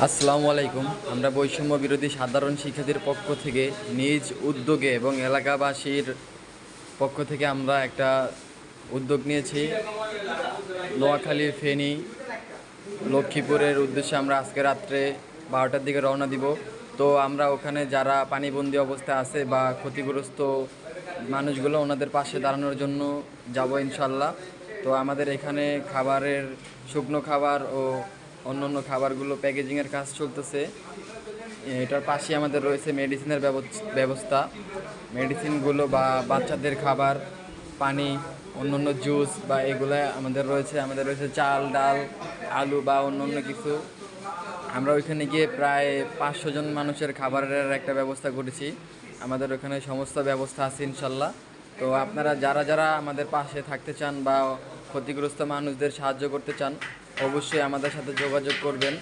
আসসালামু আলাইকুম। আমরা বৈষম্য বিরোধী সাধারণ শিক্ষার্থীর পক্ষ থেকে নিজ উদ্যোগে এবং এলাকাবাসীর পক্ষ থেকে আমরা একটা উদ্যোগ নিয়েছি। নোয়াখালী, ফেনী, লক্ষ্মীপুরের উদ্দেশ্যে আমরা আজকে রাত্রে 12টার দিকে রওনা দিব। তো আমরা ওখানে যারা পানিবন্দী অবস্থায় আছে বা ক্ষতিগ্রস্ত মানুষগুলো, ওনাদের পাশে দাঁড়ানোর জন্য যাব ইনশাল্লাহ। তো আমাদের এখানে খাবারের, শুকনো খাবার ও অন্যান্য খাবারগুলো প্যাকেজিংয়ের কাজ চলতেছে। এটার পাশে আমাদের রয়েছে মেডিসিনের ব্যবস্থা। মেডিসিনগুলো বা বাচ্চাদের খাবার, পানি, অন্যান্য জুস বা এগুলো আমাদের রয়েছে। আমাদের রয়েছে চাল, ডাল, আলু বা অন্যান্য কিছু। আমরা ওইখানে গিয়ে প্রায় 500 জন মানুষের খাবারের একটা ব্যবস্থা করেছি। আমাদের ওখানে সমস্ত ব্যবস্থা আছে ইনশাল্লাহ। তো আপনারা যারা যারা আমাদের পাশে থাকতে চান বা ক্ষতিগ্রস্ত মানুষদের সাহায্য করতে চান, অবশ্যই আমাদের সাথে যোগাযোগ করবেন।